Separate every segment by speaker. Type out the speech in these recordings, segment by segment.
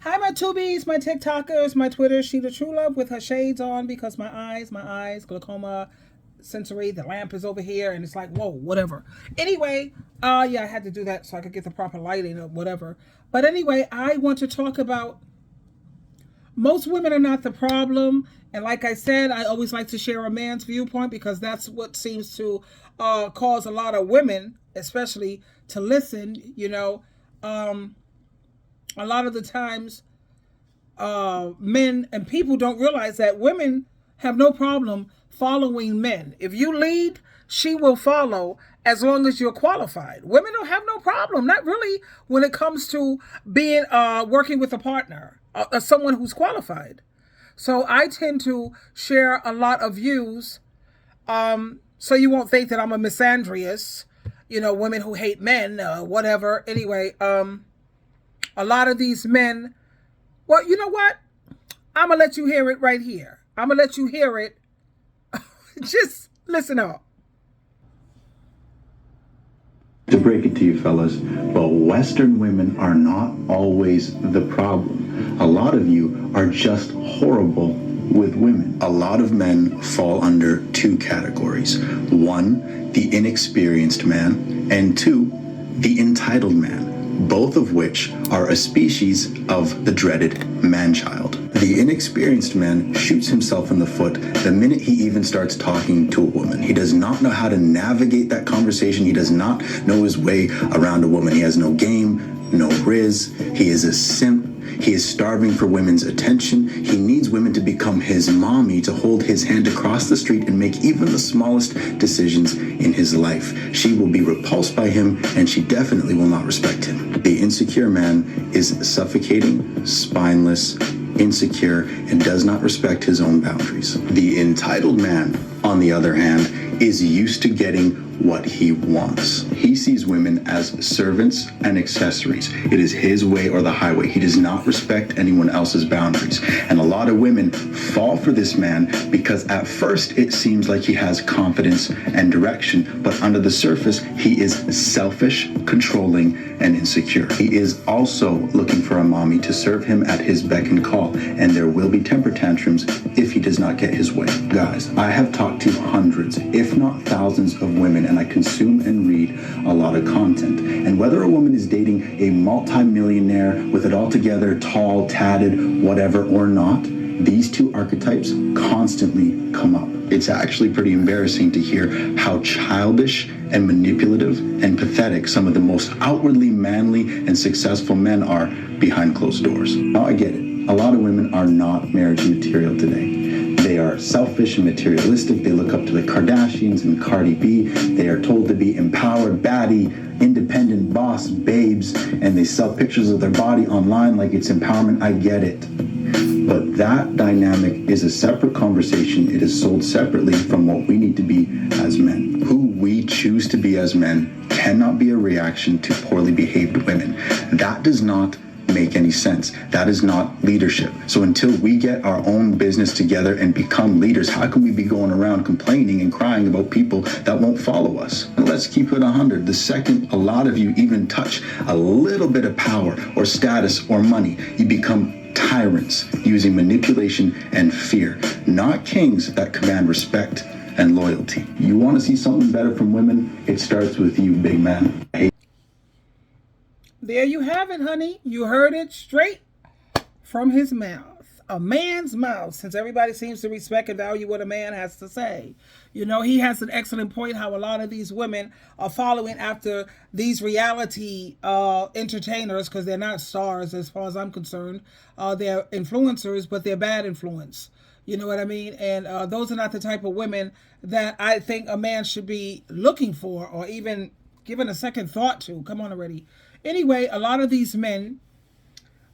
Speaker 1: Hi, my tubies, my TikTokers, my Twitter, SheilaTruelove with her shades on because my eyes, glaucoma, sensory. The lamp is over here, and it's like, whoa, whatever. Anyway, yeah, I had to do that so I could get the proper lighting or whatever. But anyway, I want to talk about most women are not the problem. And like I said, I always like to share a man's viewpoint because that's what seems to cause a lot of women, especially, to listen. Um, a lot of the times men and people don't realize that women have no problem following men. If you lead, she will follow as long as you're qualified. Women don't have no problem, not really, when it comes to being working with a partner, someone who's qualified. So I tend to share a lot of views, so you won't think that I'm a misandrist. Women who hate men, whatever. Anyway, a lot of these men. Well, you know what? I'm going to let you hear it right here. I'm going to let you hear it. Just listen up.
Speaker 2: To break it to you fellas, but Western women are not always the problem. A lot of you are just horrible with women. A lot of men fall under two categories. One, the inexperienced man, and two, the entitled man. Both of which are a species of the dreaded man-child. The inexperienced man shoots himself in the foot the minute he even starts talking to a woman. He does not know how to navigate that conversation. He does not know his way around a woman. He has no game, no riz. He is a simp. He is starving for women's attention. He needs women to become his mommy, to hold his hand across the street and make even the smallest decisions in his life. She will be repulsed by him, and she definitely will not respect him. The insecure man is suffocating, spineless, insecure, and does not respect his own boundaries. The entitled man, on the other hand, is used to getting what he wants. He sees women as servants and accessories. It is his way or the highway. He does not respect anyone else's boundaries. And a lot of women fall for this man because at first it seems like he has confidence and direction, but under the surface, he is selfish, controlling, and insecure. He is also looking for a mommy to serve him at his beck and call, and there will be temper tantrums if he does not get his way. Guys, I have talked to hundreds, if not thousands of women, and I consume and read a lot of content. And whether a woman is dating a multi-millionaire with it all together, tall, tatted, whatever, or not, these two archetypes constantly come up. It's actually pretty embarrassing to hear how childish and manipulative and pathetic some of the most outwardly manly and successful men are behind closed doors. Now I get it. A lot of women are not marriage material today. They are selfish and materialistic. They look up to the Kardashians and Cardi B. They are told to be empowered, baddie, independent boss babes, and they sell pictures of their body online like it's empowerment. I get it. But that dynamic is a separate conversation. It is sold separately from what we need to be as men. Who we choose to be as men cannot be a reaction to poorly behaved women. That does not make any sense. That is not leadership. So until we get our own business together and become leaders, how can we be going around complaining and crying about people that won't follow us? And let's keep it 100. The second a lot of you even touch a little bit of power or status or money, you become tyrants using manipulation and fear, not kings that command respect and loyalty. You want to see something better from women? It starts with you, big man.
Speaker 1: There you have it, honey. You heard it straight from his mouth. A man's mouth, since everybody seems to respect and value what a man has to say. He has an excellent point how a lot of these women are following after these reality entertainers, because they're not stars as far as I'm concerned. They're influencers, but they're bad influence. You know what I mean? And those are not the type of women that I think a man should be looking for or even giving a second thought to. Come on already. Anyway, a lot of these men,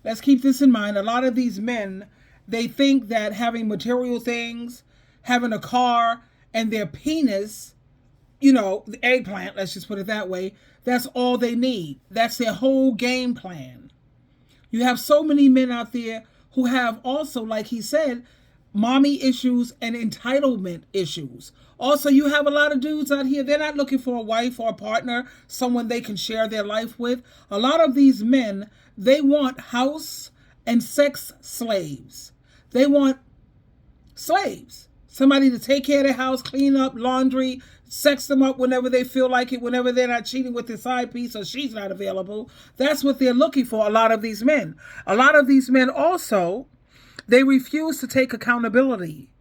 Speaker 1: let's keep this in mind, a lot of these men, they think that having material things, having a car, and their penis, the eggplant, let's just put it that way, that's all they need. That's their whole game plan. You have so many men out there who have also, like he said, mommy issues and entitlement issues. Also, you have a lot of dudes out here, they're not looking for a wife or a partner, someone they can share their life with. A lot of these men, they want house and sex slaves. They want slaves. Somebody to take care of their house, clean up, laundry, sex them up whenever they feel like it, whenever they're not cheating with their side piece or she's not available. That's what they're looking for, a lot of these men. A lot of these men also, they refuse to take accountability.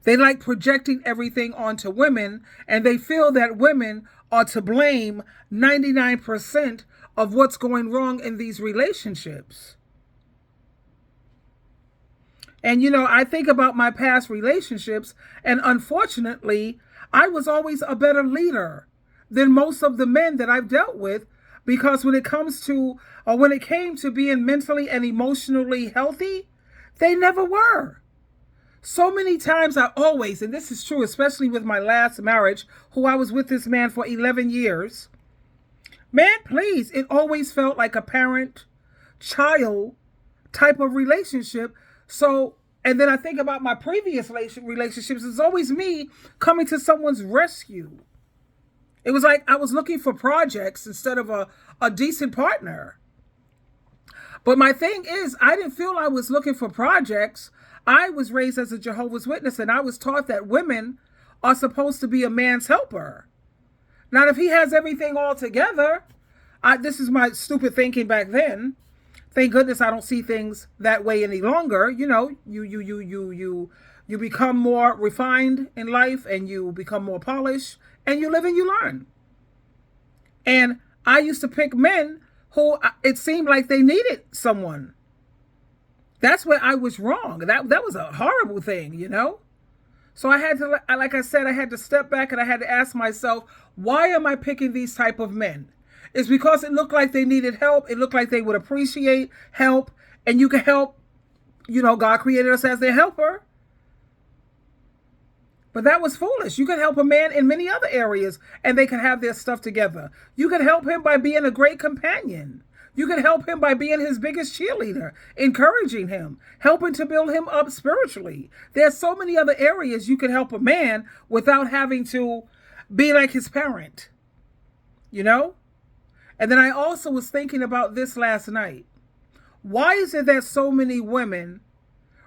Speaker 1: They like projecting everything onto women, and they feel that women are to blame 99% of what's going wrong in these relationships. And, I think about my past relationships, and unfortunately, I was always a better leader than most of the men that I've dealt with, because when it came to being mentally and emotionally healthy, they never were. So many times and this is true, especially with my last marriage, who I was with this man for 11 years. Man, please, it always felt like a parent-child type of relationship. So, and then I think about my previous relationships, it's always me coming to someone's rescue. It was like I was looking for projects instead of a decent partner. But my thing is, I didn't feel I was looking for projects. I was raised as a Jehovah's Witness, and I was taught that women are supposed to be a man's helper. Now, if he has everything all together, this is my stupid thinking back then. Thank goodness I don't see things that way any longer. You become more refined in life, and you become more polished, and you live and you learn. And I used to pick men who it seemed like they needed someone. That's where I was wrong. That was a horrible thing, So I had to, like I said, I had to step back and I had to ask myself, why am I picking these type of men? It's because it looked like they needed help. It looked like they would appreciate help, and you can help. God created us as their helper. But that was foolish. You can help a man in many other areas, and they can have their stuff together. You can help him by being a great companion. You can help him by being his biggest cheerleader, encouraging him, helping to build him up spiritually. There's so many other areas you can help a man without having to be like his parent, And then I also was thinking about this last night. Why is it that so many women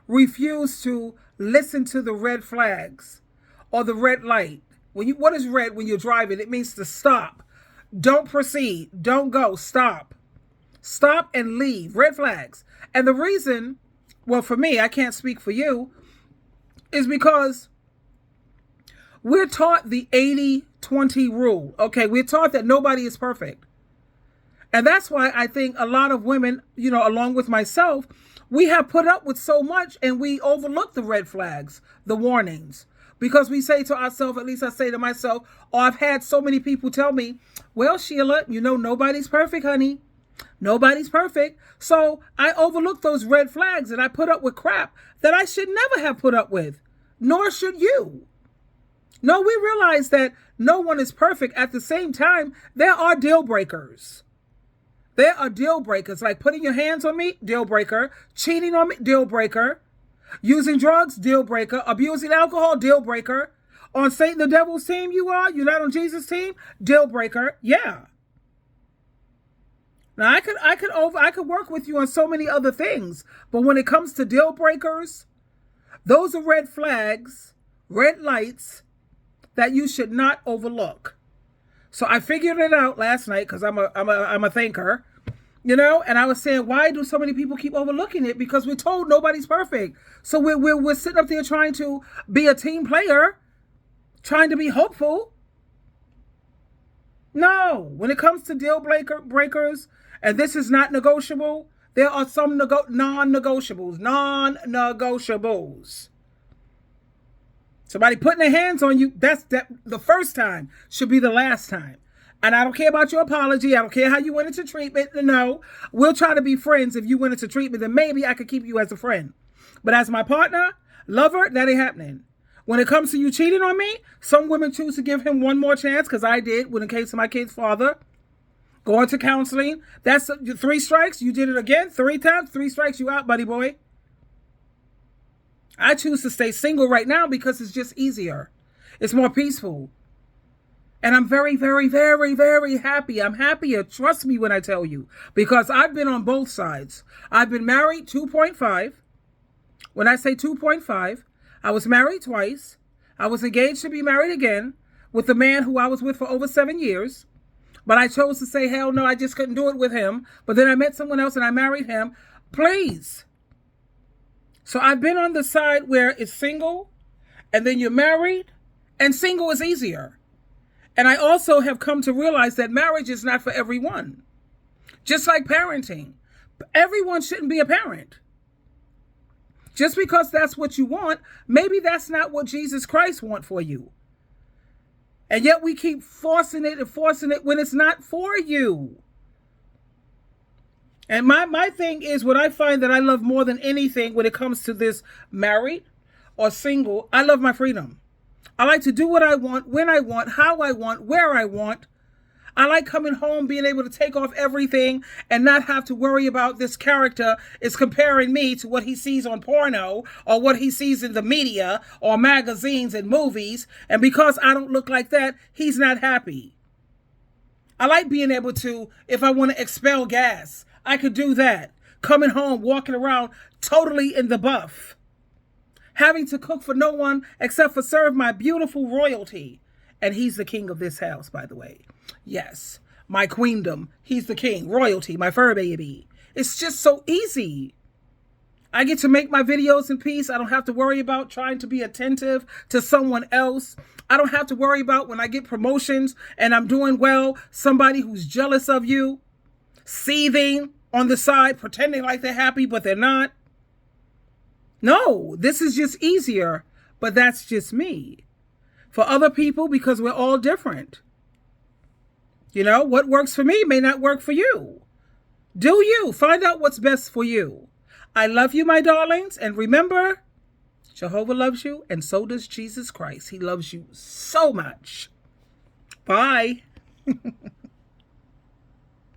Speaker 1: refuse to listen to the red flags or the red light? What is red when you're driving? It means to stop. Don't proceed. Don't go. Stop. Stop and leave. Red flags. And the reason, well, for me, I can't speak for you, is because we're taught the 80-20 rule. Okay, we're taught that nobody is perfect. And that's why I think a lot of women, along with myself, we have put up with so much, and we overlook the red flags, the warnings. Because we say to ourselves, at least I say to myself, or I've had so many people tell me, well, Sheila, nobody's perfect, honey. Nobody's perfect. So I overlook those red flags, and I put up with crap that I should never have put up with. Nor should you. No, we realize that no one is perfect. At the same time, there are deal breakers. There are deal breakers, like putting your hands on me, deal breaker. Cheating on me, deal breaker. Using drugs, deal breaker. Abusing alcohol, deal breaker. On Satan the devil's team you're not on Jesus' team, deal breaker. Yeah. Now I could work with you on so many other things, but when it comes to deal breakers, those are red flags, red lights that you should not overlook. So I figured it out last night, because I'm a thinker, and I was saying, why do so many people keep overlooking it? Because we're told nobody's perfect. So we're sitting up there trying to be a team player, trying to be hopeful. No, when it comes to deal breakers, and this is not negotiable, there are some non-negotiables. Somebody putting their hands on you, that's the first time should be the last time. And I don't care about your apology. I don't care how you went into treatment. No, we'll try to be friends. If you went into treatment, then maybe I could keep you as a friend. But as my partner, lover, that ain't happening. When it comes to you cheating on me, some women choose to give him one more chance, because I did when it came to my kid's father. Going to counseling. That's 3 strikes. You did it again 3 times. 3 strikes, you out, buddy boy. I choose to stay single right now because it's just easier. It's more peaceful. And I'm very, very, very, very happy. I'm happier, trust me when I tell you, because I've been on both sides. I've been married 2.5. When I say 2.5, I was married twice. I was engaged to be married again with the man who I was with for over 7 years. But I chose to say, hell no, I just couldn't do it with him. But then I met someone else and I married him. Please. So I've been on the side where it's single and then you're married, and single is easier. And I also have come to realize that marriage is not for everyone. Just like parenting. Everyone shouldn't be a parent. Just because that's what you want, maybe that's not what Jesus Christ wants for you. And yet we keep forcing it when it's not for you. And my thing is, what I find that I love more than anything when it comes to this married or single, I love my freedom. I like to do what I want, when I want, how I want, where I want. I like coming home, being able to take off everything and not have to worry about this character is comparing me to what he sees on porno or what he sees in the media or magazines and movies. And because I don't look like that, he's not happy. I like being able to, if I want to expel gas, I could do that. Coming home, walking around totally in the buff. Having to cook for no one except for serve my beautiful royalty. And he's the king of this house, by the way. Yes, my queendom. He's the king. Royalty, my fur baby. It's just so easy. I get to make my videos in peace. I don't have to worry about trying to be attentive to someone else. I don't have to worry about when I get promotions and I'm doing well, somebody who's jealous of you, seething on the side, pretending like they're happy, but they're not. No, this is just easier, but that's just me. For other people, because we're all different. You know, what works for me may not work for you. Do you. Find out what's best for you. I love you, my darlings. And remember, Jehovah loves you, and so does Jesus Christ. He loves you so much. Bye.